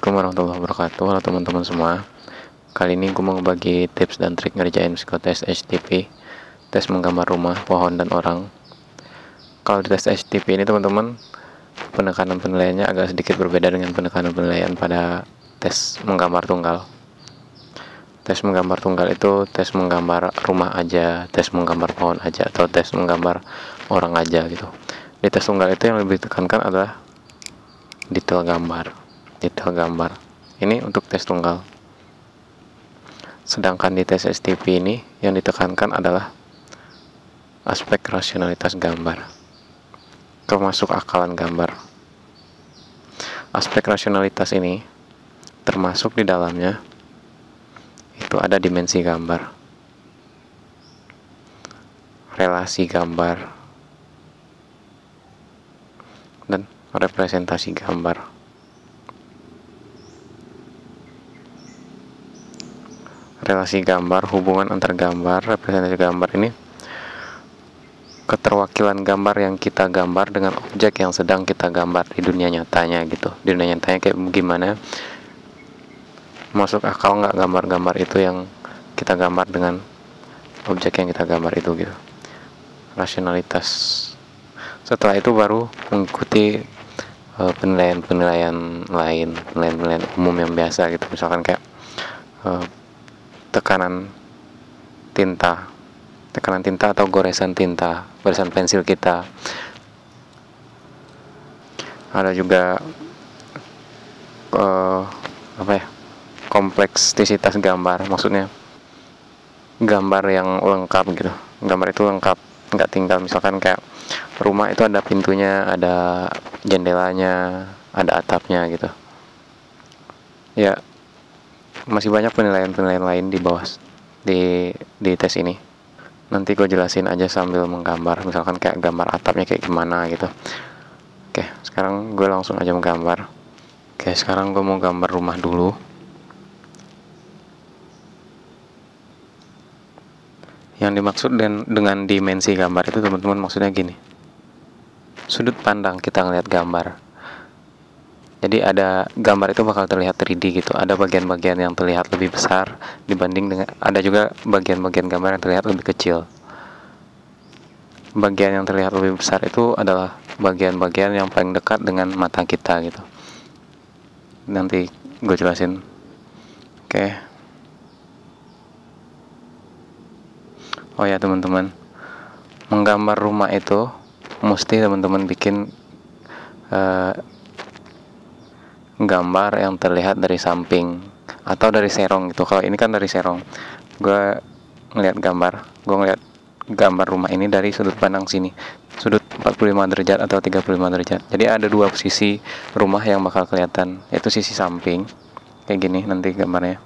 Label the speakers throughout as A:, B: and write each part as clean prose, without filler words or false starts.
A: Assalamualaikum warahmatullahi wabarakatuh. Halo teman-teman semua. Kali ini gue mau bagi tips dan trik ngerjain psikotes HTP, tes menggambar rumah, pohon, dan orang. Kalau di tes HTP ini teman-teman, penekanan penilaiannya agak sedikit berbeda dengan penekanan penilaian pada tes menggambar tunggal. Tes menggambar tunggal itu tes menggambar rumah aja, tes menggambar pohon aja, atau tes menggambar orang aja gitu. Di tes tunggal itu yang lebih ditekankan adalah detail gambar. Ini untuk tes tunggal. Sedangkan di tes STP ini yang ditekankan adalah aspek rasionalitas gambar, termasuk akalan gambar. Aspek rasionalitas ini termasuk di dalamnya itu ada dimensi gambar, relasi gambar, dan representasi gambar. Relasi gambar, hubungan antar gambar, representasi gambar ini keterwakilan gambar yang kita gambar dengan objek yang sedang kita gambar di dunia nyatanya gitu. Di dunia nyatanya kayak gimana, masuk akal nggak gambar-gambar itu yang kita gambar dengan objek yang kita gambar itu gitu. Rasionalitas. Setelah itu baru mengikuti penilaian lain, penilaian umum yang biasa gitu. Misalkan kayak tekanan tinta atau goresan pensil kita. Ada juga kompleksisitas gambar, maksudnya gambar yang lengkap gitu. Gambar itu lengkap, nggak tinggal misalkan kayak rumah itu ada pintunya, ada jendelanya, ada atapnya gitu. Ya, masih banyak penilaian lain di bawah di tes ini. Nanti gue jelasin aja sambil menggambar, misalkan kayak gambar atapnya kayak gimana gitu. Oke, sekarang gue langsung aja menggambar. Oke, sekarang gue mau gambar rumah dulu. Yang dimaksud dengan dimensi gambar itu teman-teman, maksudnya gini, sudut pandang kita ngeliat gambar. Jadi ada gambar itu bakal terlihat 3D gitu. Ada bagian-bagian yang terlihat lebih besar dibanding dengan, ada juga bagian-bagian gambar yang terlihat lebih kecil. Bagian yang terlihat lebih besar itu adalah bagian-bagian yang paling dekat dengan mata kita gitu. Nanti gue jelasin. Oke. Oh ya teman-teman, menggambar rumah itu mesti teman-teman bikin gambar yang terlihat dari samping atau dari serong gitu. Kalau ini kan dari serong, gue ngeliat gambar rumah ini dari sudut pandang sini, sudut 45 derajat atau 35 derajat. Jadi ada dua sisi rumah yang bakal kelihatan, yaitu sisi samping kayak gini nanti gambarnya,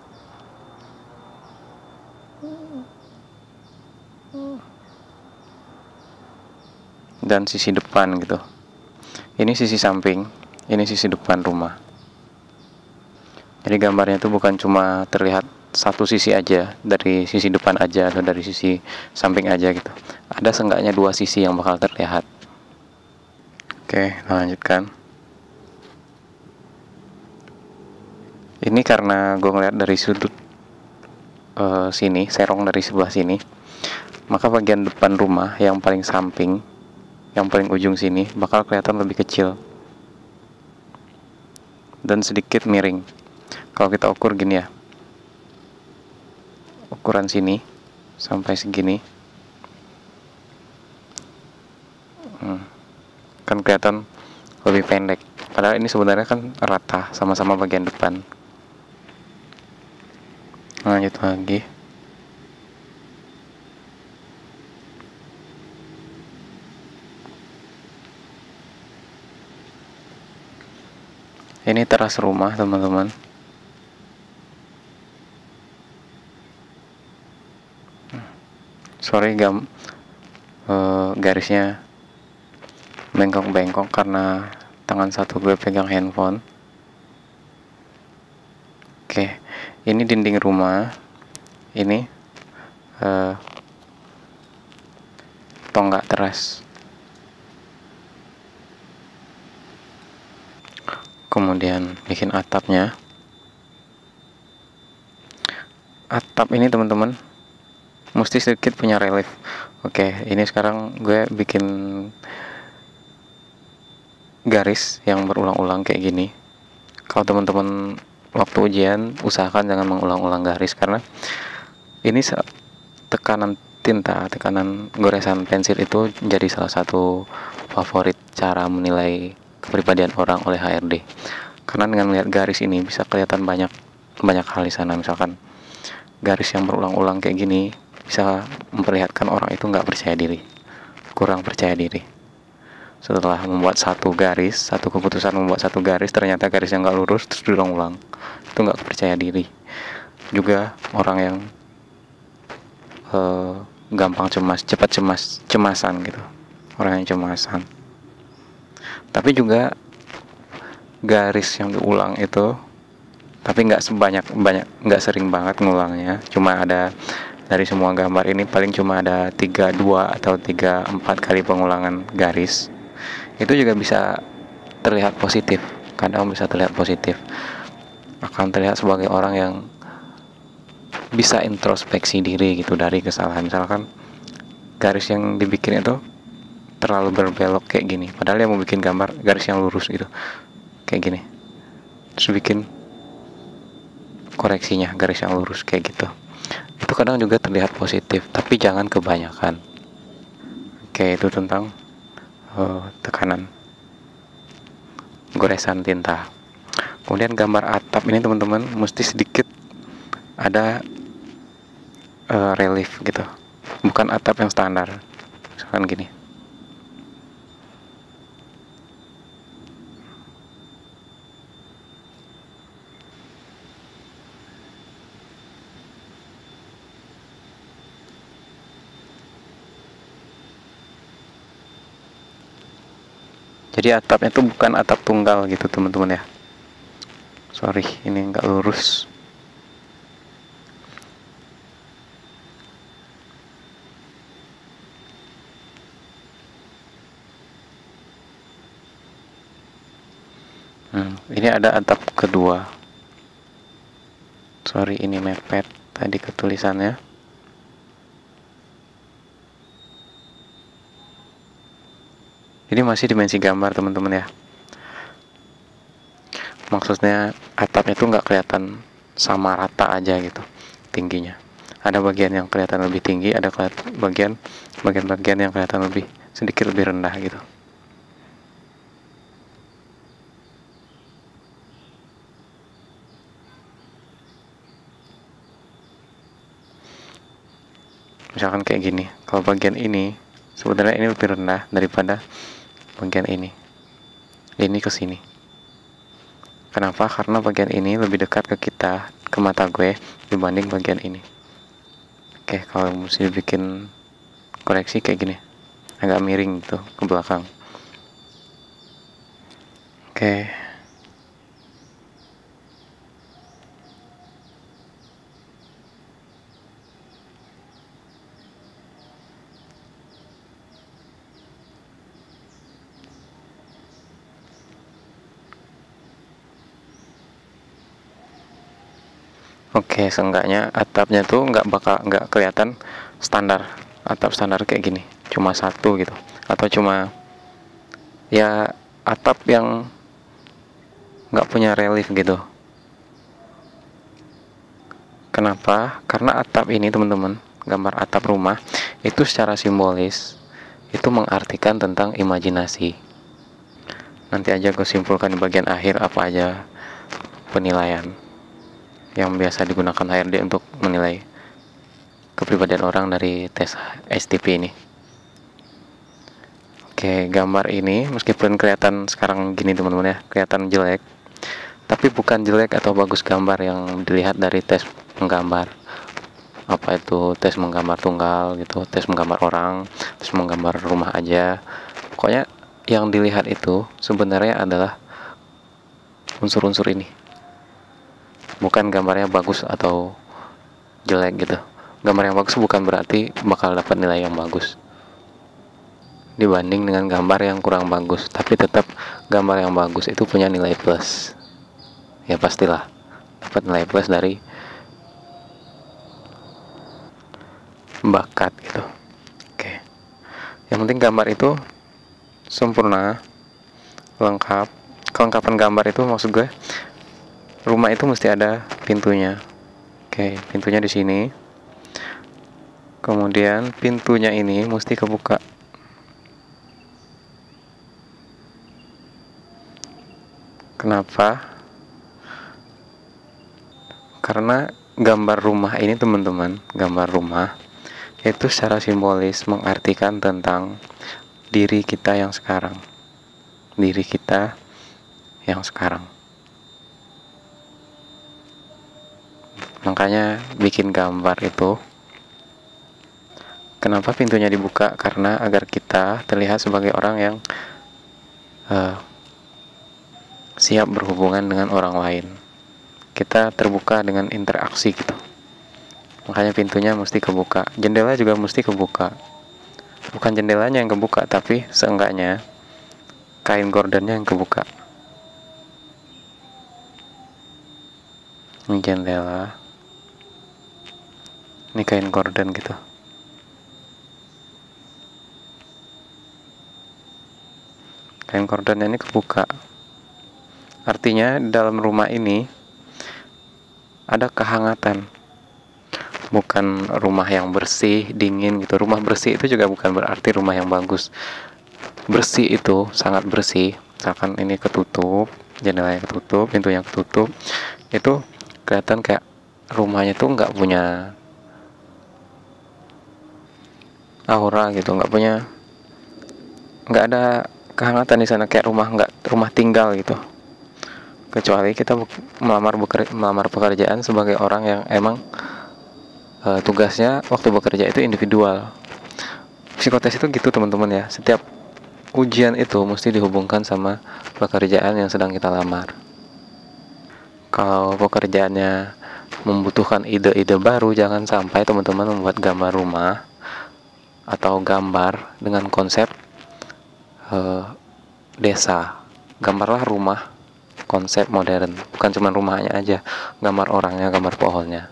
A: dan sisi depan gitu. Ini sisi samping, ini sisi depan rumah. Jadi gambarnya itu bukan cuma terlihat satu sisi aja, dari sisi depan aja atau dari sisi samping aja gitu. Ada seenggaknya dua sisi yang bakal terlihat. Oke, lanjutkan. Ini karena gue ngeliat dari sudut sini, serong dari sebelah sini, maka bagian depan rumah yang paling samping, yang paling ujung sini bakal kelihatan lebih kecil dan sedikit miring. Kalau kita ukur gini ya, ukuran sini sampai segini, kan kelihatan lebih pendek. Padahal ini sebenarnya kan rata, sama-sama bagian depan. Lanjut lagi. Ini teras rumah teman-teman. Sorry garisnya bengkok-bengkok karena tangan satu gue pegang handphone. Oke, ini dinding rumah. Ini tonggak teras. Kemudian bikin atapnya. atap ini teman-teman mesti sedikit punya relief. Oke, ini sekarang gue bikin garis yang berulang-ulang kayak gini. Kalau teman-teman waktu ujian usahakan jangan mengulang-ulang garis, karena ini tekanan tinta, tekanan goresan pensil itu jadi salah satu favorit cara menilai kepribadian orang oleh HRD. Karena dengan melihat garis ini bisa kelihatan banyak hal di sana. Misalkan garis yang berulang-ulang kayak gini bisa memperlihatkan orang itu nggak percaya diri, kurang percaya diri. Setelah membuat satu keputusan membuat satu garis, ternyata garis yang nggak lurus terus diulang-ulang, itu nggak percaya diri. Juga orang yang gampang cepat cemasan gitu, orang yang cemasan. Tapi juga garis yang diulang itu, tapi nggak nggak sering banget ngulangnya, cuma ada dari semua gambar ini paling cuma ada 2 atau 4 kali pengulangan garis. Itu juga bisa terlihat positif, kadang bisa terlihat positif, akan terlihat sebagai orang yang bisa introspeksi diri gitu dari kesalahan. Misalkan garis yang dibikin itu terlalu berbelok kayak gini, padahal dia mau bikin gambar garis yang lurus gitu kayak gini, terus bikin koreksinya garis yang lurus kayak gitu. Itu kadang juga terlihat positif, tapi jangan kebanyakan. Oke, itu tentang tekanan goresan tinta. Kemudian gambar atap ini teman-teman mesti sedikit ada relief gitu, bukan atap yang standar. Misalkan gini, jadi atapnya tuh bukan atap tunggal gitu teman-teman ya. Sorry, ini nggak lurus. Ini ada atap kedua. Sorry, ini mepet tadi ketulisannya. Ini masih dimensi gambar teman-teman ya. Maksudnya atapnya tuh nggak kelihatan sama rata aja gitu tingginya. Ada bagian yang kelihatan lebih tinggi, ada bagian yang kelihatan sedikit lebih rendah gitu. Misalkan kayak gini, kalau bagian ini sebenarnya ini lebih rendah daripada bagian ini ke sini. Kenapa? Karena bagian ini lebih dekat ke kita, ke mata gue, dibanding bagian ini. Oke, kalau mesti bikin koreksi kayak gini, agak miring gitu ke belakang. Oke. Oke, seenggaknya atapnya tuh nggak kelihatan standar, atap standar kayak gini, cuma satu gitu, atau cuma ya atap yang nggak punya relief gitu. Kenapa? Karena atap ini teman-teman, gambar atap rumah itu secara simbolis itu mengartikan tentang imajinasi. Nanti aja gue simpulkan di bagian akhir apa aja penilaian yang biasa digunakan HRD untuk menilai kepribadian orang dari tes STP ini. Oke, gambar ini meskipun kelihatan sekarang gini teman-teman ya, kelihatan jelek, tapi bukan jelek atau bagus gambar yang dilihat dari tes menggambar. Apa itu tes menggambar tunggal gitu, tes menggambar orang, tes menggambar rumah aja. Pokoknya yang dilihat itu sebenarnya adalah unsur-unsur ini. Bukan gambarnya bagus atau jelek gitu. Gambar yang bagus bukan berarti bakal dapat nilai yang bagus dibanding dengan gambar yang kurang bagus, tapi tetap gambar yang bagus itu punya nilai plus. Ya pastilah dapat nilai plus dari bakat gitu. Oke, yang penting gambar itu sempurna, lengkap. Kelengkapan gambar itu maksud gue, rumah itu mesti ada pintunya. Oke, pintunya di sini. Kemudian pintunya ini mesti kebuka. Kenapa? Karena gambar rumah ini teman-teman, gambar rumah itu secara simbolis mengartikan tentang diri kita yang sekarang. Diri kita yang sekarang. Makanya bikin gambar itu, kenapa pintunya dibuka? Karena agar kita terlihat sebagai orang yang siap berhubungan dengan orang lain. Kita terbuka dengan interaksi gitu. Makanya pintunya mesti kebuka. Jendela juga mesti kebuka. Bukan jendelanya yang kebuka, tapi seenggaknya kain gordennya yang kebuka. Ini jendela. Ini kain gorden gitu. Kain gordennya ini kebuka. Artinya dalam rumah ini ada kehangatan. Bukan rumah yang bersih, dingin gitu. Rumah bersih itu juga bukan berarti rumah yang bagus. Bersih itu sangat bersih. Misalkan ini ketutup, jendelanya ketutup, pintunya ketutup, itu kelihatan kayak rumahnya tuh nggak punya aura gitu, nggak ada kehangatan di sana, kayak rumah tinggal gitu. Kecuali kita melamar pekerjaan sebagai orang yang emang tugasnya waktu bekerja itu individual. Psikotes itu gitu teman-teman ya. Setiap ujian itu mesti dihubungkan sama pekerjaan yang sedang kita lamar. Kalau pekerjaannya membutuhkan ide-ide baru, jangan sampai teman-teman membuat gambar rumah atau gambar dengan konsep desa. Gambarlah rumah konsep modern, bukan cuma rumahnya aja, gambar orangnya, gambar pohonnya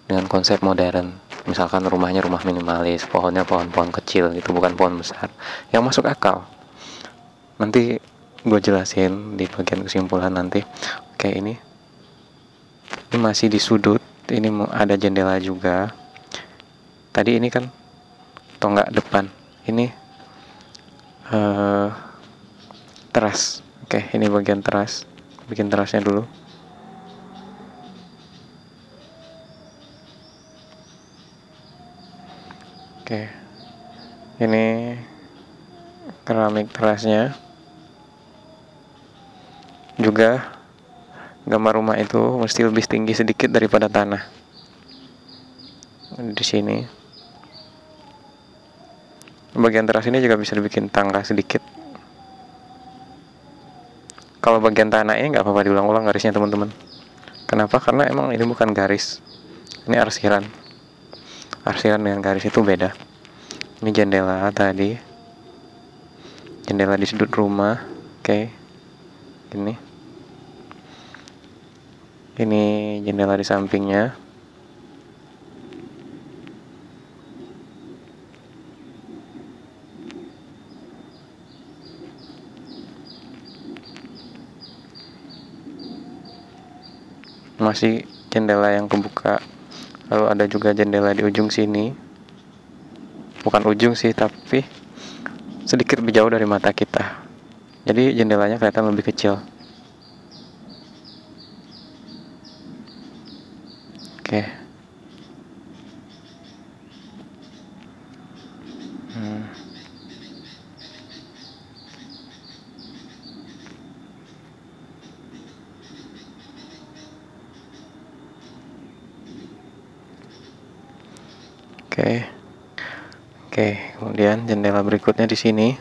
A: dengan konsep modern. Misalkan rumahnya rumah minimalis, pohonnya pohon-pohon kecil gitu, bukan pohon besar, yang masuk akal. Nanti gue jelasin di bagian kesimpulan nanti. Oke, ini masih di sudut, ini ada jendela juga. Tadi ini kan tonggak depan, ini teras. Oke, ini bagian teras. Bikin terasnya dulu. Oke, ini keramik terasnya. Juga gambar rumah itu mesti lebih tinggi sedikit daripada tanah. Di sini. Bagian teras ini juga bisa dibikin tangga sedikit. Kalau bagian tanah ini nggak apa-apa diulang-ulang garisnya teman-teman. Kenapa? Karena emang ini bukan garis. Ini arsiran. Arsiran dengan garis itu beda. Ini jendela tadi. Jendela di sudut rumah. Oke. Ini jendela di sampingnya. Masih jendela yang kebuka. Lalu ada juga jendela di ujung sini. Bukan ujung sih, tapi sedikit lebih jauh dari mata kita. Jadi jendelanya kelihatan lebih kecil. Oke. Oke, kemudian jendela berikutnya di sini.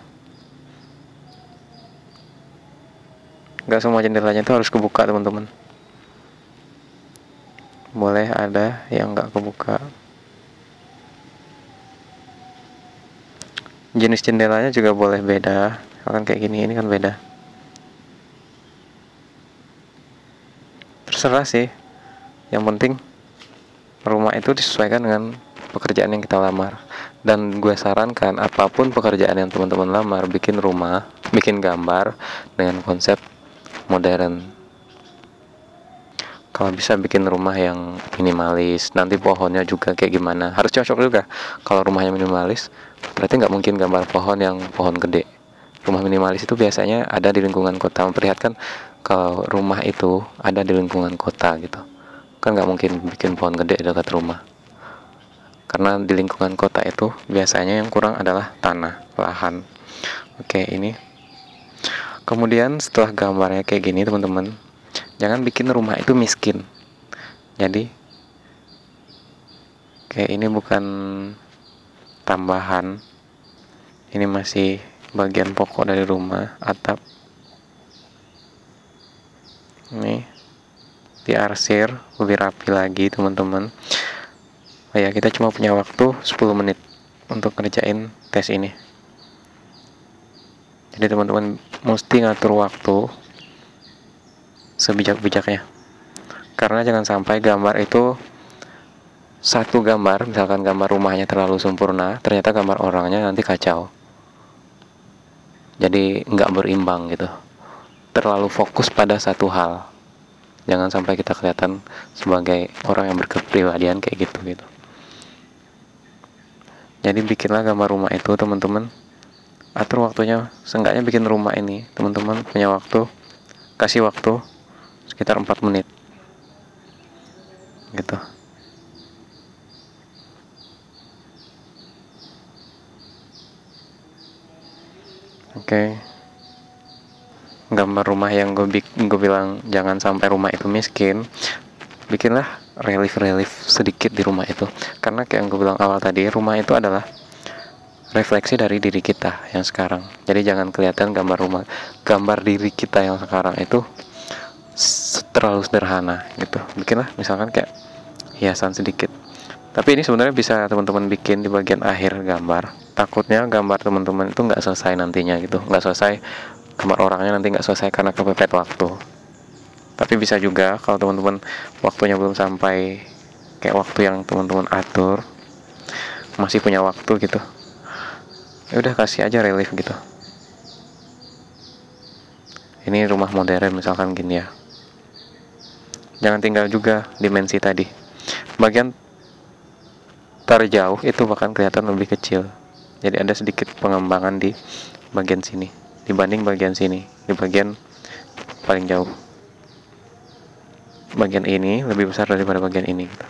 A: Gak semua jendelanya itu harus kebuka teman-teman. Boleh ada yang gak kebuka. Jenis jendelanya juga boleh beda. Misalkan kayak gini, ini kan beda. Terserah sih. Yang penting rumah itu disesuaikan dengan pekerjaan yang kita lamar. Dan gue sarankan apapun pekerjaan yang teman-teman lamar, bikin rumah, bikin gambar dengan konsep modern. Kalau bisa bikin rumah yang minimalis, nanti pohonnya juga kayak gimana, harus cocok juga. Kalau rumahnya minimalis, berarti nggak mungkin gambar pohon yang pohon gede. Rumah minimalis itu biasanya ada di lingkungan kota, memperlihatkan kalau rumah itu ada di lingkungan kota gitu. Kan nggak mungkin bikin pohon gede dekat rumah. Karena di lingkungan kota itu biasanya yang kurang adalah tanah, lahan. Oke, ini. Kemudian setelah gambarnya kayak gini teman-teman, jangan bikin rumah itu miskin. Jadi kayak ini bukan tambahan, ini masih bagian pokok dari rumah, atap. Ini diarsir lebih rapi lagi teman-teman. Oh ya, kita cuma punya waktu 10 menit untuk ngerjain tes ini. Jadi teman-teman mesti ngatur waktu sebijak-bijaknya. Karena jangan sampai gambar itu satu gambar, misalkan gambar rumahnya terlalu sempurna, ternyata gambar orangnya nanti kacau. Jadi nggak berimbang gitu. Terlalu fokus pada satu hal. Jangan sampai kita kelihatan sebagai orang yang berkepribadian kayak gitu. Jadi bikinlah gambar rumah itu teman-teman. Atur waktunya, seenggaknya bikin rumah ini teman-teman punya waktu, kasih waktu sekitar 4 menit gitu. Oke. Gambar rumah yang gue bilang jangan sampai rumah itu miskin, bikinlah relief sedikit di rumah itu. Karena kayak yang gue bilang awal tadi, rumah itu adalah refleksi dari diri kita yang sekarang. Jadi jangan kelihatan gambar diri kita yang sekarang itu terlalu sederhana gitu. Bikinlah misalkan kayak hiasan sedikit. Tapi ini sebenarnya bisa teman-teman bikin di bagian akhir gambar. Takutnya gambar teman-teman itu nggak selesai nantinya gitu, nggak selesai, gambar orangnya nanti nggak selesai karena kepepet waktu. Tapi bisa juga kalau teman-teman waktunya belum sampai kayak waktu yang teman-teman atur, masih punya waktu gitu, ya udah kasih aja relief gitu. Ini rumah modern misalkan gini ya. Jangan tinggal juga dimensi tadi. Bagian terjauh itu bahkan kelihatan lebih kecil. Jadi ada sedikit pengembangan di bagian sini dibanding bagian sini, di bagian paling jauh. Bagian ini lebih besar daripada bagian ini gitu.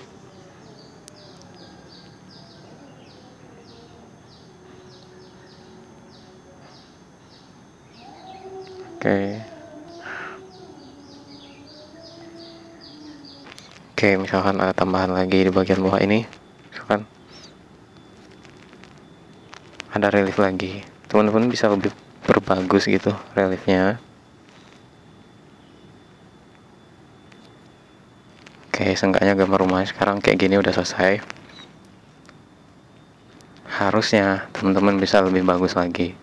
A: Oke, misalkan ada tambahan lagi di bagian bawah ini, misalkan ada relief lagi, teman-teman bisa lebih berbagus gitu reliefnya. Oke, seenggaknya gambar rumahnya sekarang kayak gini udah selesai. Harusnya teman-teman bisa lebih bagus lagi.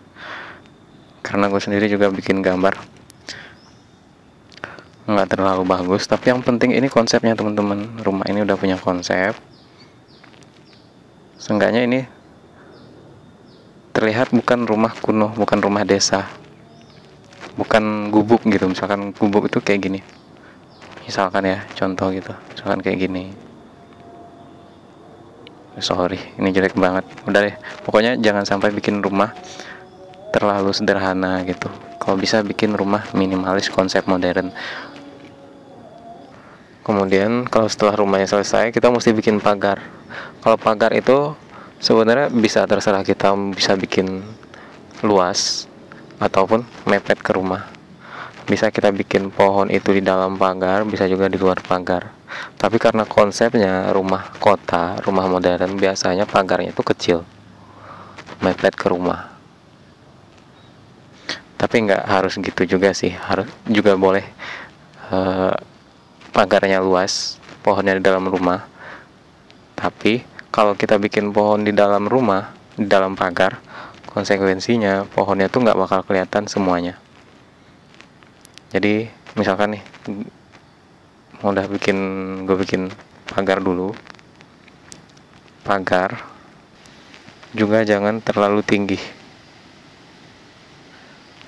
A: Karena gue sendiri juga bikin gambar nggak terlalu bagus, tapi yang penting ini konsepnya teman-teman. Rumah ini udah punya konsep. Seenggaknya ini terlihat bukan rumah kuno, bukan rumah desa, bukan gubuk gitu. Misalkan gubuk itu kayak gini, misalkan ya contoh gitu, misalkan kayak gini. Sorry, ini jelek banget. Udah deh, pokoknya jangan sampai bikin rumah terlalu sederhana gitu. Kalau bisa bikin rumah minimalis konsep modern. Kemudian kalau setelah rumahnya selesai, kita mesti bikin pagar. Kalau pagar itu sebenarnya bisa terserah, kita bisa bikin luas ataupun mepet ke rumah. Bisa kita bikin pohon itu di dalam pagar, bisa juga di luar pagar. Tapi karena konsepnya rumah kota, rumah modern, biasanya pagarnya itu kecil, mepet ke rumah. Tapi nggak harus gitu juga sih, harus juga boleh pagarnya luas, pohonnya di dalam rumah. Tapi kalau kita bikin pohon di dalam rumah, di dalam pagar, konsekuensinya pohonnya tuh nggak bakal kelihatan semuanya. Jadi misalkan nih, gue bikin pagar dulu. pagar juga jangan terlalu tinggi,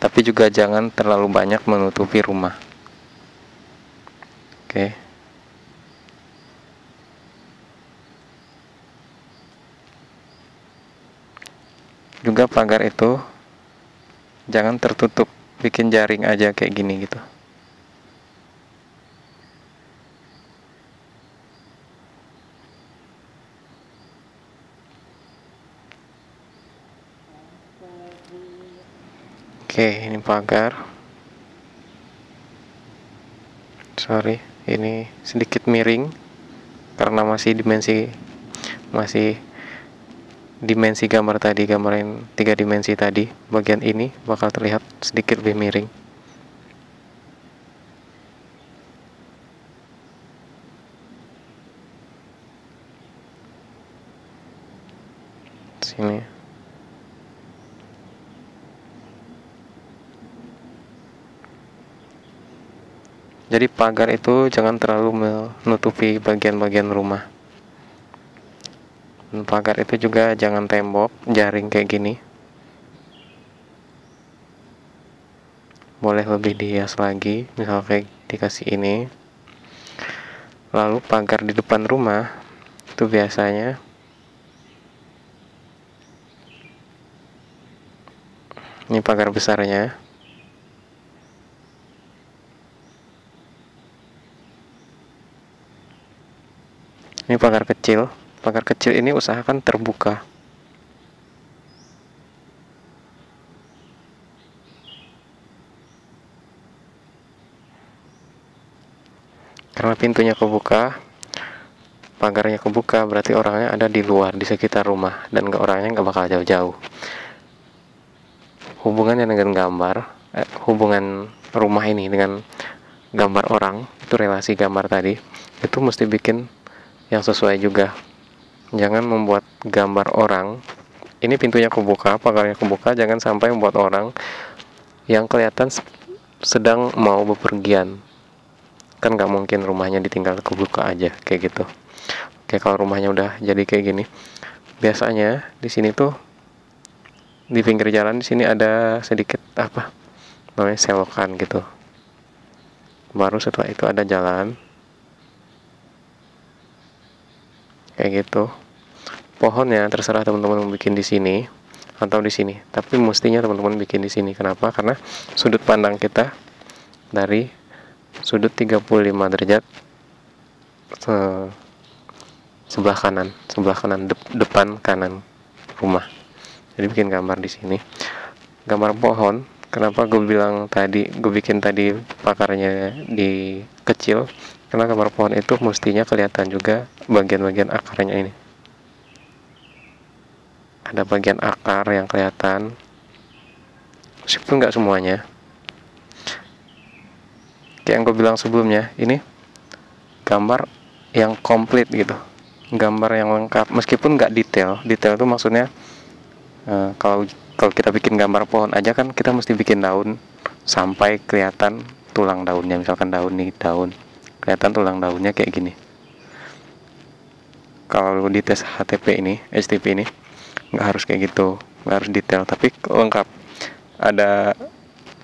A: tapi juga jangan terlalu banyak menutupi rumah. Oke. Juga pagar itu jangan tertutup, bikin jaring aja kayak gini gitu. Oke, ini pagar. Sorry, ini sedikit miring karena masih dimensi gambar tadi, gambarin 3 dimensi tadi. Bagian ini bakal terlihat sedikit lebih miring. Sini. Jadi pagar itu jangan terlalu menutupi bagian-bagian rumah. Dan pagar itu juga jangan tembok, jaring kayak gini. Boleh lebih dihias lagi, misal kayak dikasih ini. Lalu pagar di depan rumah itu biasanya ini pagar besarnya. Ini pagar kecil. Pagar kecil ini usahakan terbuka. Karena pintunya kebuka, pagarnya kebuka, berarti orangnya ada di luar, di sekitar rumah, dan orangnya nggak bakal jauh-jauh. Hubungannya dengan hubungan rumah ini dengan gambar orang, itu relasi gambar tadi, itu mesti bikin yang sesuai juga. Jangan membuat gambar orang, ini pintunya kebuka, pagarnya kebuka, jangan sampai membuat orang yang kelihatan sedang mau bepergian. Kan nggak mungkin rumahnya ditinggal kebuka aja kayak gitu. Oke, kalau rumahnya udah jadi kayak gini, biasanya di sini tuh di pinggir jalan di sini ada sedikit apa namanya selokan gitu. Baru setelah itu ada jalan kayak gitu. Pohonnya terserah teman-teman mau bikin di sini atau di sini, tapi mestinya teman-teman bikin di sini. Kenapa? Karena sudut pandang kita dari sudut 35 derajat sebelah kanan depan kanan rumah. Jadi bikin gambar di sini, gambar pohon. Kenapa gue bikin tadi pakarnya di kecil, karena gambar pohon itu mestinya kelihatan juga bagian-bagian akarnya ini. Ada bagian akar yang kelihatan, meskipun nggak semuanya. Kayak yang gue bilang sebelumnya, ini gambar yang komplit gitu, gambar yang lengkap, meskipun nggak detail itu maksudnya kalau kita bikin gambar pohon aja kan kita mesti bikin daun sampai kelihatan tulang daunnya. Misalkan daun kelihatan tulang daunnya kayak gini. Kalau di tes HTP ini nggak harus kayak gitu, nggak harus detail, tapi lengkap. Ada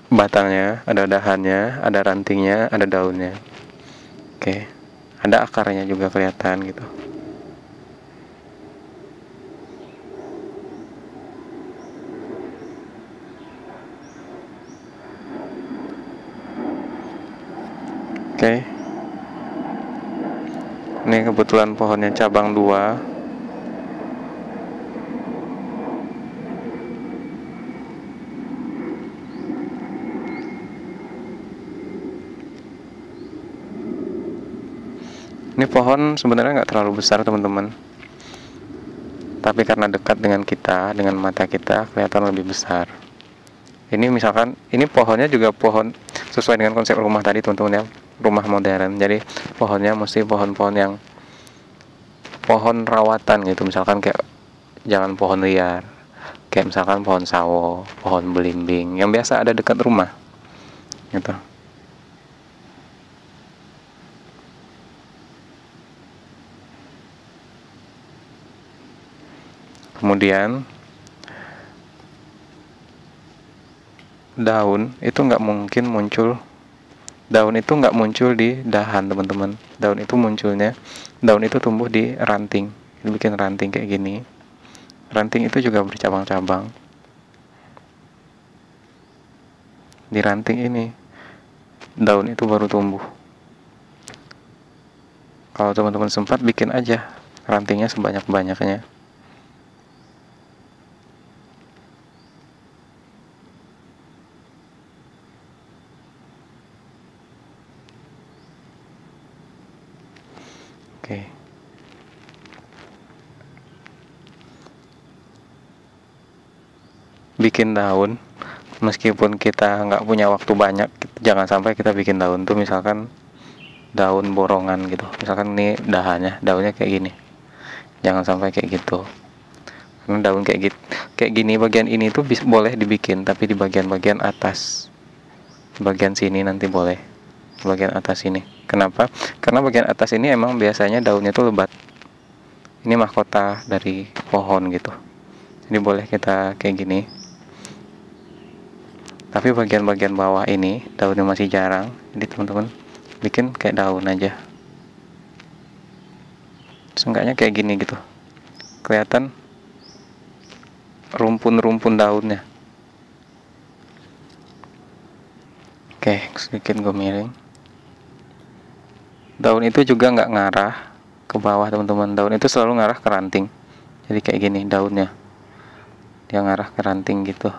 A: batangnya, ada dahannya, ada rantingnya, ada daunnya. Oke, ada akarnya juga kelihatan gitu. Oke. Ini kebetulan pohonnya cabang 2. Ini pohon sebenarnya nggak terlalu besar teman-teman, tapi karena dekat dengan kita, dengan mata kita, kelihatan lebih besar. Ini misalkan, ini pohonnya juga pohon sesuai dengan konsep rumah tadi teman-teman ya, rumah modern. Jadi pohonnya mesti pohon-pohon yang pohon rawatan gitu, misalkan kayak jangan pohon liar, kayak misalkan pohon sawo, pohon belimbing yang biasa ada dekat rumah gitu. Kemudian daun itu nggak muncul di dahan, teman-teman. Daun itu tumbuh di ranting. Bikin ranting kayak gini. Ranting itu juga bercabang-cabang. Di ranting ini daun itu baru tumbuh. Kalau teman-teman sempat, bikin aja rantingnya sebanyak-banyaknya. Oke. Bikin daun, meskipun kita nggak punya waktu banyak, jangan sampai kita bikin daun tuh misalkan daun borongan gitu. Misalkan ini daunnya kayak gini. Jangan sampai kayak gitu. Karena daun kayak gini bagian ini tuh boleh dibikin, tapi di bagian-bagian atas. Bagian sini nanti boleh. Bagian atas ini. Kenapa? Karena bagian atas ini emang biasanya daunnya tuh lebat. Ini mahkota dari pohon gitu. Jadi boleh kita kayak gini. Tapi bagian-bagian bawah ini daunnya masih jarang. Jadi teman-teman bikin kayak daun aja. Seenggaknya kayak gini gitu. Kelihatan rumpun-rumpun daunnya. Oke, sedikit gue miring. Daun itu juga nggak ngarah ke bawah, teman-teman. Daun itu selalu ngarah ke ranting. Jadi kayak gini daunnya. Dia ngarah ke ranting gitu.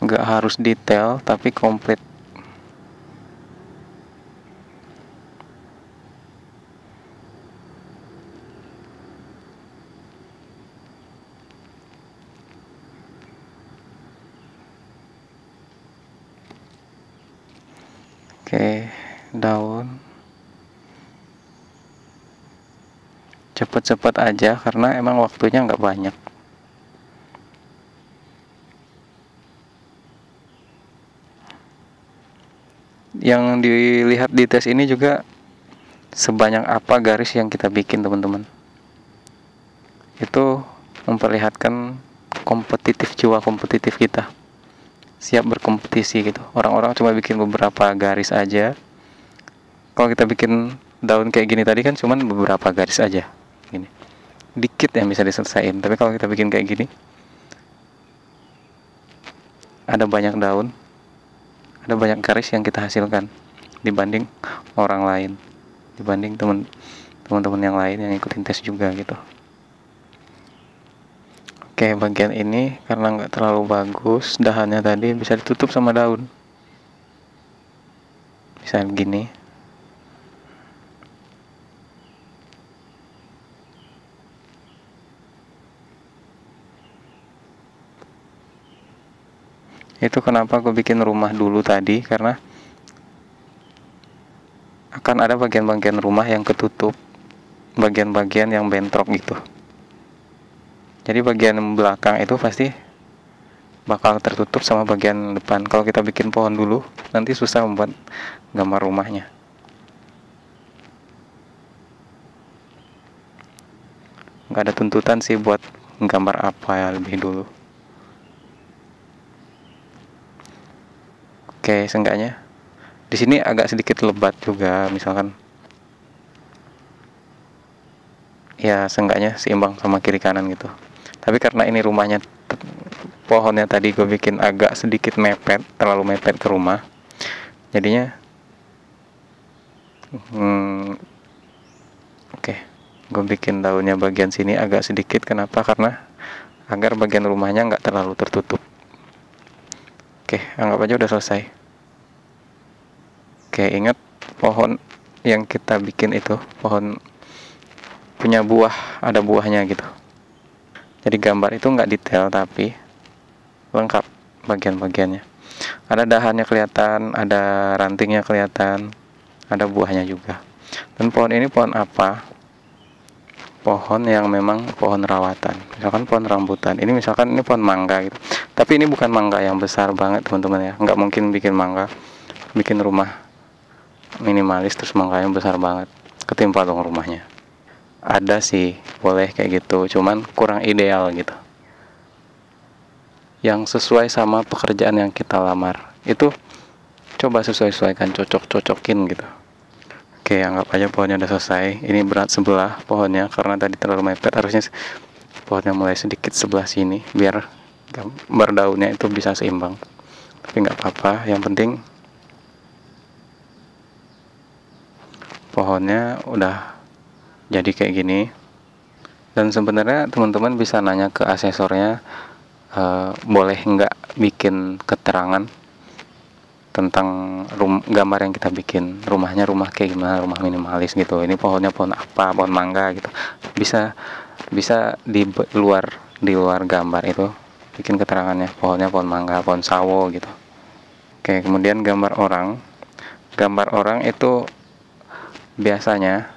A: Nggak harus detail, tapi komplit. Oke, daun. Cepet-cepet aja, karena emang waktunya nggak banyak. Yang dilihat di tes ini juga sebanyak apa garis yang kita bikin, teman-teman. Itu memperlihatkan jiwa kompetitif kita. Siap berkompetisi gitu. Orang-orang cuma bikin beberapa garis aja. Kalau kita bikin daun kayak gini tadi kan cuman beberapa garis aja. Gini. Dikit yang bisa diselesaikan. Tapi kalau kita bikin kayak gini, ada banyak daun, ada banyak garis yang kita hasilkan dibanding orang lain, dibanding teman-teman yang lain yang ikutin tes juga gitu. Oke, bagian ini karena nggak terlalu bagus dahannya tadi, bisa ditutup sama daun. Bisa gini. Itu kenapa gue bikin rumah dulu tadi, karena akan ada bagian-bagian rumah yang ketutup, bagian-bagian yang bentrok gitu. Jadi bagian belakang itu pasti bakal tertutup sama bagian depan. Kalau kita bikin pohon dulu, nanti susah membuat gambar rumahnya. Nggak ada tuntutan sih buat gambar apa ya lebih dulu. Oke, seenggaknya di sini agak sedikit lebat juga, misalkan. Ya, seenggaknya seimbang sama kiri kanan gitu. Tapi karena ini rumahnya, pohonnya tadi gue bikin agak sedikit mepet, terlalu mepet ke rumah. Jadinya oke, gue bikin daunnya bagian sini agak sedikit. Kenapa? Karena agar bagian rumahnya nggak terlalu tertutup. Oke, anggap aja udah selesai. Oke, ingat pohon yang kita bikin itu pohon punya buah, ada buahnya gitu. Jadi gambar itu nggak detail tapi lengkap bagian-bagiannya. Ada dahannya kelihatan, ada rantingnya kelihatan, ada buahnya juga. Dan pohon ini pohon apa? Pohon yang memang pohon rawatan. Misalkan pohon rambutan. Ini misalkan ini pohon mangga gitu. Tapi ini bukan mangga yang besar banget teman-teman ya, nggak mungkin bikin rumah minimalis terus mangganya besar banget, ketimpa dong rumahnya. Ada sih boleh kayak gitu, cuman kurang ideal gitu. Yang sesuai sama pekerjaan yang kita lamar itu coba sesuaikan, cocok-cocokin gitu. Oke, anggap aja pohonnya udah selesai. Ini berat sebelah pohonnya karena tadi terlalu mepet, harusnya pohonnya mulai sedikit sebelah sini biar gambar daunnya itu bisa seimbang. Tapi nggak apa-apa, yang penting pohonnya udah jadi kayak gini. Dan sebenarnya teman-teman bisa nanya ke asesornya, boleh nggak bikin keterangan tentang gambar yang kita bikin, rumahnya rumah kayak gimana, rumah minimalis gitu, ini pohonnya pohon apa, pohon mangga gitu. Bisa di luar gambar itu bikin keterangannya, pohonnya pohon mangga, pohon sawo gitu. Oke, kemudian gambar orang itu biasanya,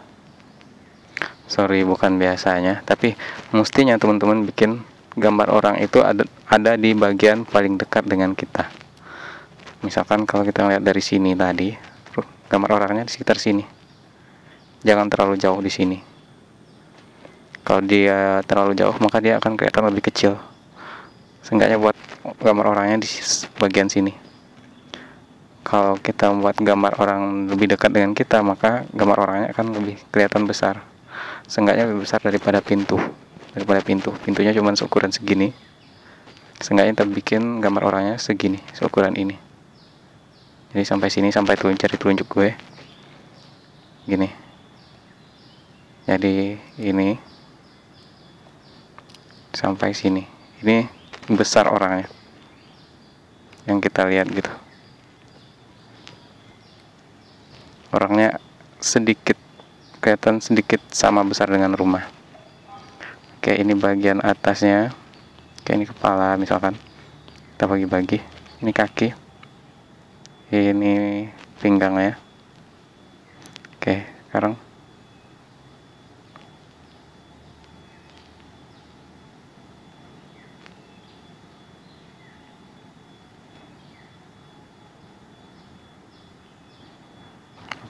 A: bukan biasanya, tapi mestinya teman-teman bikin gambar orang itu ada di bagian paling dekat dengan kita. Misalkan kalau kita lihat dari sini tadi, gambar orangnya di sekitar sini, jangan terlalu jauh di sini. Kalau dia terlalu jauh maka dia akan kelihatan lebih kecil. Seenggaknya buat gambar orangnya di bagian sini. Kalau kita membuat gambar orang lebih dekat dengan kita, maka gambar orangnya akan lebih kelihatan besar. Seenggaknya lebih besar daripada pintu. Pintunya cuma seukuran segini. Seenggaknya kita bikin gambar orangnya segini, seukuran ini. Jadi sampai sini, sampai cari telunjuk gue. Gini. Jadi ini sampai sini. Ini besar orangnya. Yang kita lihat gitu. Orangnya kelihatan sedikit sama besar dengan rumah. Oke, ini bagian atasnya. Oke, ini kepala misalkan. Kita bagi-bagi. Ini kaki. Ini pinggangnya. Oke, sekarang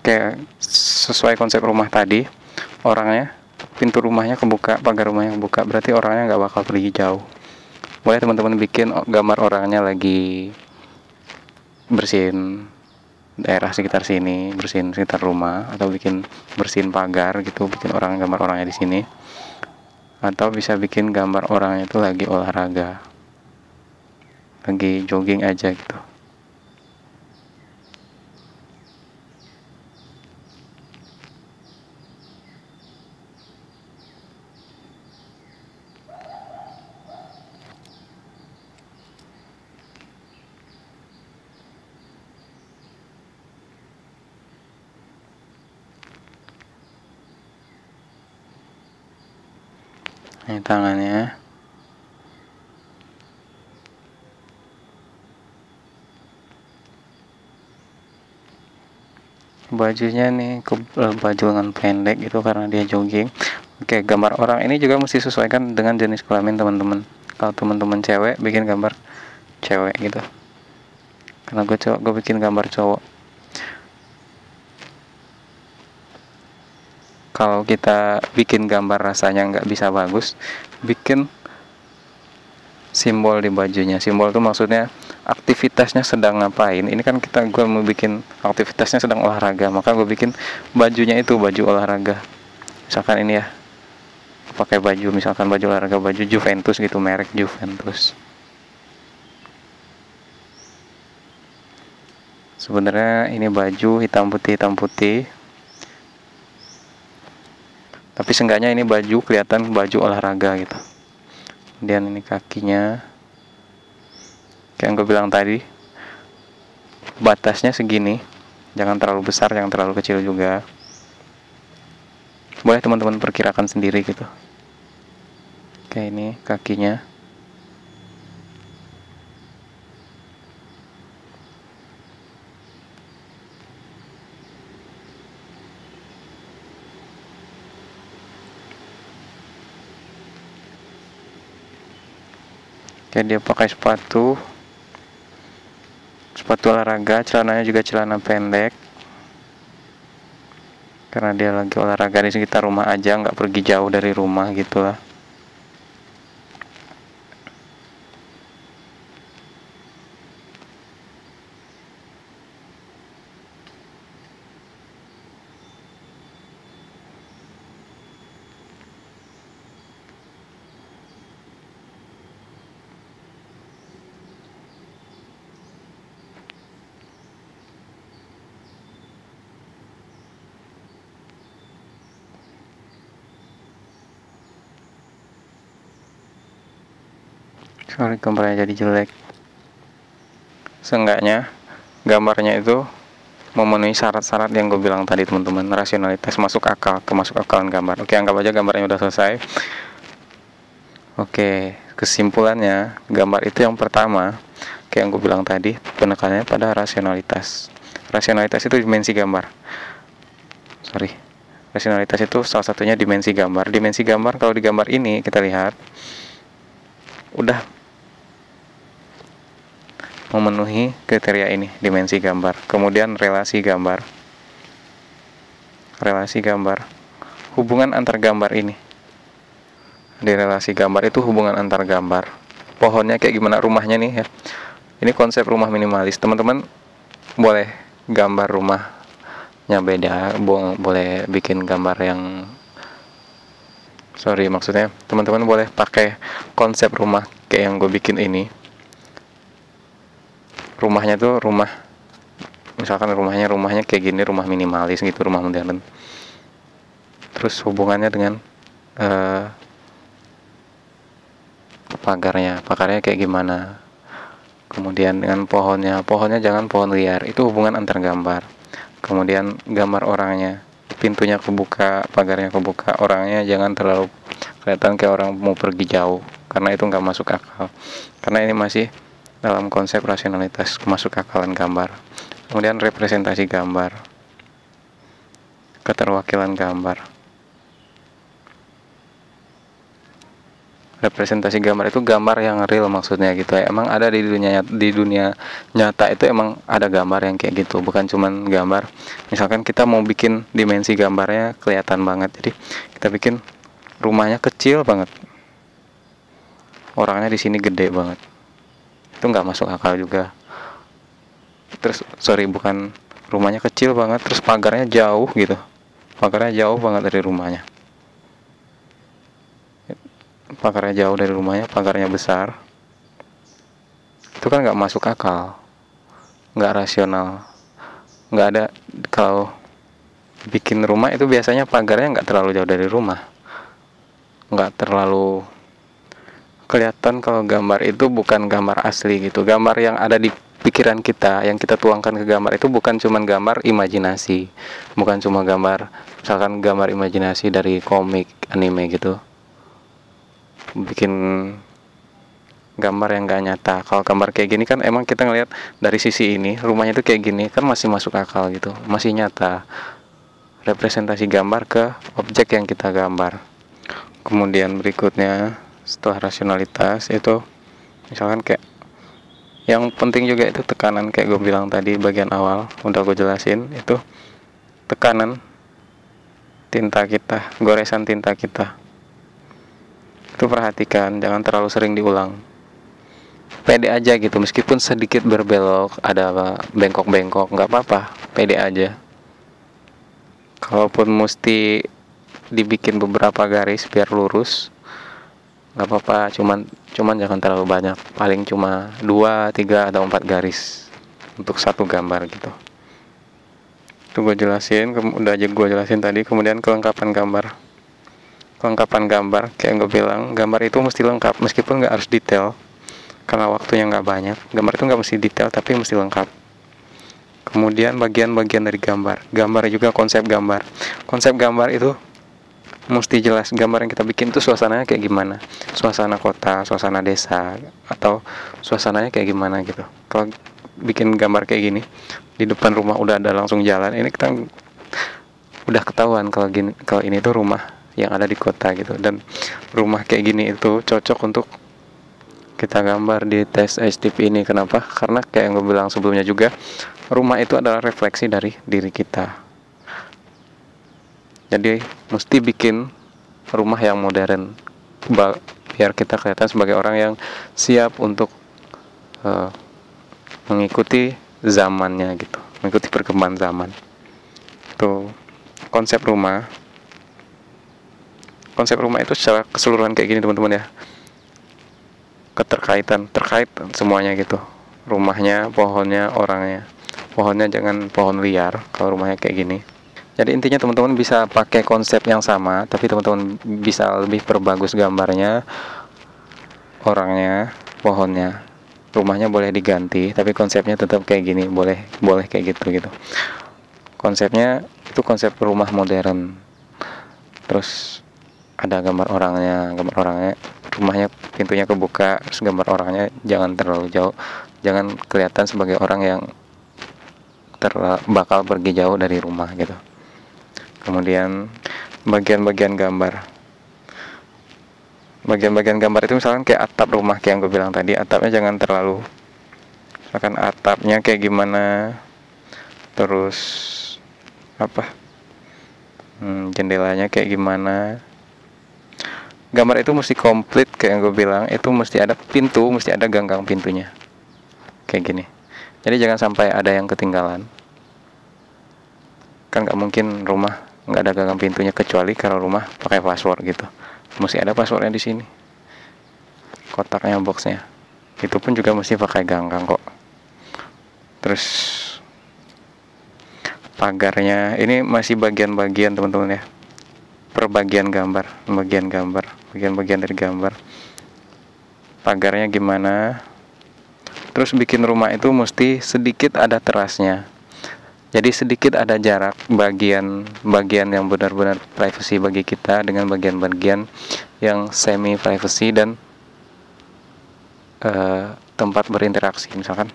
A: oke, sesuai konsep rumah tadi, orangnya, pintu rumahnya kebuka, pagar rumahnya kebuka, berarti orangnya nggak bakal pergi jauh. Boleh teman-teman bikin gambar orangnya lagi bersihin daerah sekitar sini, bersihin sekitar rumah, atau bersihin pagar gitu, bikin gambar orangnya di sini. Atau bisa bikin gambar orangnya itu lagi olahraga, lagi jogging aja gitu. Ini tangannya. Bajunya nih baju lengan pendek itu karena dia jogging. Oke, gambar orang ini juga mesti sesuaikan dengan jenis kelamin teman-teman. Kalau teman-teman cewek, bikin gambar cewek gitu. Karena gue bikin gambar cowok. Kalau kita bikin gambar rasanya nggak bisa bagus, bikin simbol di bajunya. Simbol itu maksudnya aktivitasnya sedang ngapain. Ini kan gue mau bikin aktivitasnya sedang olahraga, maka gue bikin bajunya itu baju olahraga. Misalkan ini ya, pakai baju, misalkan baju olahraga, baju Juventus gitu, merek Juventus. Sebenarnya ini baju hitam putih, tapi seenggaknya ini baju kelihatan baju olahraga gitu. Kemudian ini kakinya, kayak yang gue bilang tadi, batasnya segini, jangan terlalu besar, jangan terlalu kecil juga. Boleh teman-teman perkirakan sendiri gitu. Oke, ini kakinya. Kayak dia pakai sepatu olahraga, celananya juga celana pendek, karena dia lagi olahraga di sekitar rumah aja, nggak pergi jauh dari rumah gitulah. Sorry, gambarnya jadi jelek. Seenggaknya gambarnya itu memenuhi syarat-syarat yang gue bilang tadi teman-teman. Rasionalitas, masuk akal, kemasuk akalan gambar. Oke, anggap aja gambarnya udah selesai. Oke, kesimpulannya gambar itu yang pertama, kayak yang gue bilang tadi, penekanannya pada rasionalitas. Rasionalitas itu dimensi gambar. Rasionalitas itu salah satunya dimensi gambar. Dimensi gambar, kalau di gambar ini kita lihat udah memenuhi kriteria ini, dimensi gambar. Kemudian relasi gambar, hubungan antar gambar ini. Di relasi gambar itu hubungan antar gambar. Pohonnya kayak gimana, rumahnya nih ya. Ini konsep rumah minimalis. Teman-teman boleh gambar rumahnya beda, boleh bikin gambar yang maksudnya teman-teman boleh pakai konsep rumah kayak yang gue bikin ini. Rumahnya tuh misalkan rumahnya kayak gini, rumah minimalis gitu, rumah modern. Terus hubungannya dengan pagarnya kayak gimana. Kemudian dengan pohonnya jangan pohon liar, itu hubungan antar gambar. Kemudian gambar orangnya, pintunya kebuka, pagarnya kebuka, orangnya jangan terlalu kelihatan kayak orang mau pergi jauh, karena itu nggak masuk akal. Karena ini masih dalam konsep rasionalitas, masuk akalan gambar. Kemudian representasi gambar, keterwakilan gambar. Representasi gambar itu gambar yang real maksudnya gitu ya. Emang ada di dunia nyata itu emang ada gambar yang kayak gitu, bukan cuman gambar. Misalkan kita mau bikin dimensi gambarnya kelihatan banget, jadi kita bikin rumahnya kecil banget, orangnya di sini gede banget, itu nggak masuk akal juga. Terus bukan rumahnya kecil banget terus pagarnya jauh gitu, pagarnya jauh banget dari rumahnya, pagarnya besar, itu kan nggak masuk akal, nggak rasional, nggak ada. Kalau bikin rumah itu biasanya pagarnya nggak terlalu jauh dari rumah, nggak terlalu kelihatan kalau gambar itu bukan gambar asli gitu. Gambar yang ada di pikiran kita, yang kita tuangkan ke gambar itu bukan cuma gambar imajinasi, bukan cuma gambar, misalkan gambar imajinasi dari komik, anime gitu, bikin gambar yang gak nyata. Kalau gambar kayak gini kan emang kita ngelihat dari sisi ini, rumahnya itu kayak gini kan masih masuk akal gitu, masih nyata. Representasi gambar ke objek yang kita gambar. Kemudian berikutnya setelah rasionalitas itu misalkan kayak yang penting juga itu tekanan, kayak gue bilang tadi bagian awal udah gue jelasin, itu tekanan tinta kita, goresan tinta kita itu perhatikan, jangan terlalu sering diulang. Pede aja gitu, meskipun sedikit berbelok, ada bengkok-bengkok, nggak apa-apa, pede aja. Kalaupun mesti dibikin beberapa garis biar lurus, nggak apa-apa, cuman jangan terlalu banyak, paling cuma 2, 3 atau 4 garis untuk satu gambar gitu. Itu gue jelasin, udah aja gue jelasin tadi. Kemudian kelengkapan gambar, kayak gue bilang, gambar itu mesti lengkap, meskipun nggak harus detail, karena waktunya nggak banyak. Gambar itu nggak mesti detail, tapi mesti lengkap. Kemudian bagian-bagian dari gambar juga konsep gambar itu mesti jelas. Gambar yang kita bikin itu suasananya kayak gimana, suasana kota, suasana desa, atau suasananya kayak gimana gitu. Kalau bikin gambar kayak gini di depan rumah udah ada langsung jalan, ini kita udah ketahuan kalau ini tuh rumah yang ada di kota gitu. Dan rumah kayak gini itu cocok untuk kita gambar di tes HTTP ini. Kenapa? Karena kayak yang gue bilang sebelumnya juga, rumah itu adalah refleksi dari diri kita. Jadi mesti bikin rumah yang modern biar kita kelihatan sebagai orang yang siap untuk mengikuti zamannya gitu, mengikuti perkembangan zaman. Tuh konsep rumah itu secara keseluruhan kayak gini teman-teman ya, terkait semuanya gitu, rumahnya, pohonnya, orangnya. Pohonnya jangan pohon liar kalau rumahnya kayak gini. Jadi intinya teman-teman bisa pakai konsep yang sama, tapi teman-teman bisa lebih perbagus gambarnya, orangnya, pohonnya. Rumahnya boleh diganti, tapi konsepnya tetap kayak gini, boleh kayak gitu. Konsepnya itu konsep rumah modern. Terus ada gambar orangnya, rumahnya pintunya kebuka, terus gambar orangnya jangan terlalu jauh, jangan kelihatan sebagai orang yang bakal pergi jauh dari rumah gitu. Kemudian bagian-bagian gambar itu misalkan kayak atap rumah, kayak yang gue bilang tadi, atapnya jangan terlalu, misalkan atapnya kayak gimana, terus jendelanya kayak gimana. Gambar itu mesti komplit, kayak yang gue bilang, itu mesti ada pintu, mesti ada ganggang pintunya kayak gini. Jadi jangan sampai ada yang ketinggalan. Kan gak mungkin rumah nggak ada gagang pintunya, kecuali kalau rumah pakai password gitu. Mesti ada passwordnya di sini, kotaknya, boxnya. Itu pun juga mesti pakai ganggang kok. Terus pagarnya ini masih bagian-bagian teman-teman ya, bagian dari gambar. Pagarnya gimana? Terus bikin rumah itu mesti sedikit ada terasnya. Jadi sedikit ada jarak bagian yang benar-benar privacy bagi kita dengan bagian-bagian yang semi privacy dan tempat berinteraksi. Misalkan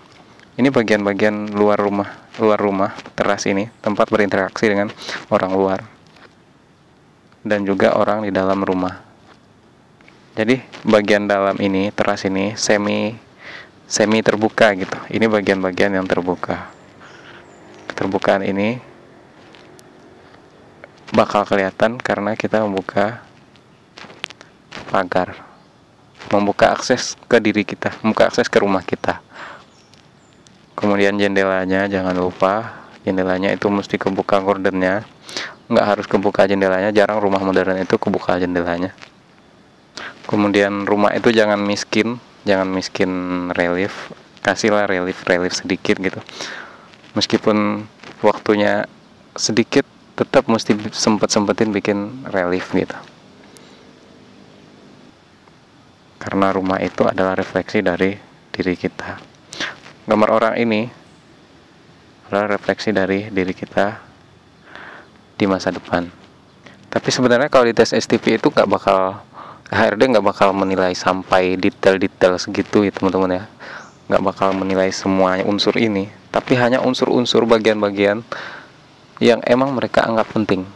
A: ini bagian-bagian luar rumah, teras ini tempat berinteraksi dengan orang luar dan juga orang di dalam rumah. Jadi bagian dalam ini, teras ini semi terbuka gitu. Ini bagian-bagian yang terbuka. Keterbukaan ini bakal kelihatan karena kita membuka pagar, membuka akses ke diri kita, membuka akses ke rumah kita. Kemudian jendelanya, jangan lupa jendelanya itu mesti kebuka gordennya, nggak harus kebuka jendelanya. Jarang rumah modern itu kebuka jendelanya. Kemudian rumah itu jangan miskin relief, kasihlah relief sedikit gitu. Meskipun waktunya sedikit, tetap mesti sempetin bikin relief gitu. Karena rumah itu adalah refleksi dari diri kita. Gambar orang ini adalah refleksi dari diri kita di masa depan. Tapi sebenarnya kalau di tes STP itu HRD nggak bakal menilai sampai detail segitu ya teman-teman ya. Nggak bakal menilai semuanya unsur ini, tapi hanya unsur-unsur bagian-bagian yang emang mereka anggap penting.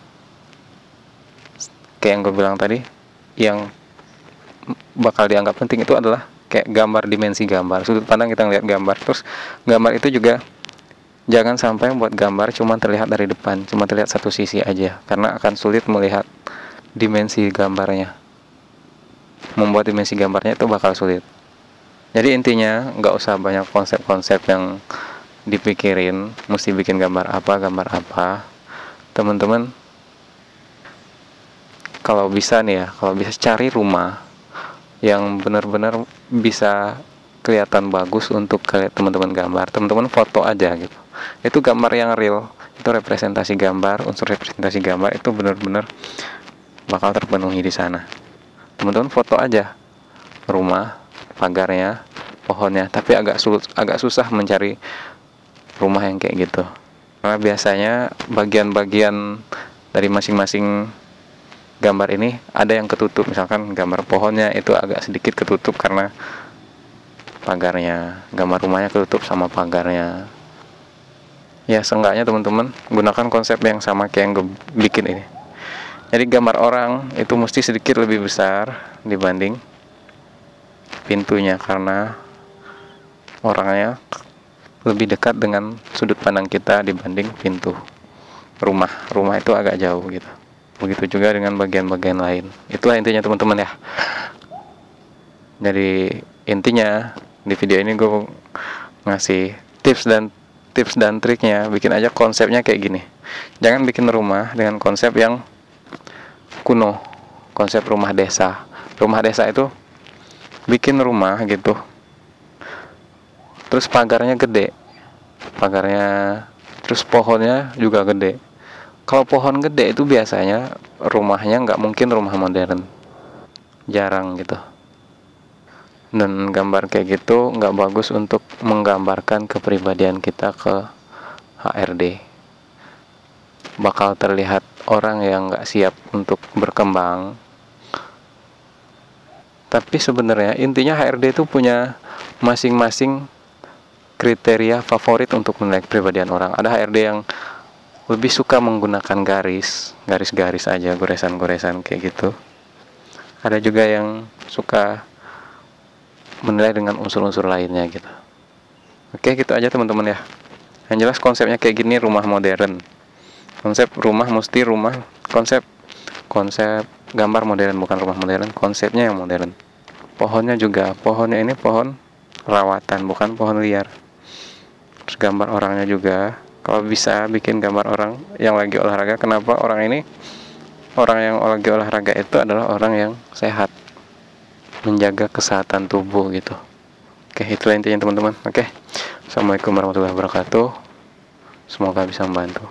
A: Kayak yang gue bilang tadi, yang bakal dianggap penting itu adalah kayak gambar, dimensi gambar, sudut pandang kita ngeliat gambar. Terus gambar itu juga jangan sampai membuat gambar cuma terlihat dari depan, cuma terlihat satu sisi aja, karena akan sulit melihat dimensi gambarnya. Membuat dimensi gambarnya itu bakal sulit. Jadi intinya nggak usah banyak konsep-konsep yang dipikirin, mesti bikin gambar apa. Teman-teman kalau bisa cari rumah yang benar-benar bisa kelihatan bagus untuk teman-teman gambar, teman-teman foto aja gitu. Itu gambar yang real, itu representasi gambar, unsur representasi gambar itu benar-benar bakal terpenuhi di sana. Teman-teman foto aja rumah, pagarnya, pohonnya, tapi agak susah mencari rumah yang kayak gitu. Karena biasanya bagian-bagian dari masing-masing gambar ini ada yang ketutup. Misalkan gambar pohonnya itu agak sedikit ketutup karena pagarnya, gambar rumahnya ketutup sama pagarnya. Ya seenggaknya teman-teman gunakan konsep yang sama kayak yang gue bikin ini. Jadi gambar orang itu mesti sedikit lebih besar dibanding pintunya, karena orangnya lebih dekat dengan sudut pandang kita dibanding pintu rumah. Rumah itu agak jauh gitu. Begitu juga dengan bagian-bagian lain. Itulah intinya teman-teman ya. Jadi intinya di video ini gue ngasih tips dan triknya. Bikin aja konsepnya kayak gini. Jangan bikin rumah dengan konsep yang kuno, konsep rumah desa. Rumah desa itu bikin rumah gitu, terus pagarnya gede, terus pohonnya juga gede. Kalau pohon gede itu biasanya rumahnya nggak mungkin rumah modern, jarang gitu. Dan gambar kayak gitu nggak bagus untuk menggambarkan kepribadian kita ke HRD. Bakal terlihat orang yang nggak siap untuk berkembang. Tapi sebenarnya intinya HRD itu punya masing-masing kriteria favorit untuk menilai kepribadian orang. Ada HRD yang lebih suka menggunakan garis-garis aja, goresan-goresan kayak gitu. Ada juga yang suka menilai dengan unsur-unsur lainnya gitu. Oke, gitu aja teman-teman ya. Yang jelas konsepnya kayak gini, rumah modern. Konsep rumah mesti rumah, konsep gambar modern, bukan rumah modern, konsepnya yang modern. Pohonnya juga, pohonnya ini pohon rawatan, bukan pohon liar. Terus gambar orangnya juga, kalau bisa bikin gambar orang yang lagi olahraga. Kenapa orang yang lagi olahraga itu adalah orang yang sehat, menjaga kesehatan tubuh gitu. Oke, itulah intinya teman-teman. Oke, assalamualaikum warahmatullahi wabarakatuh. Semoga bisa membantu.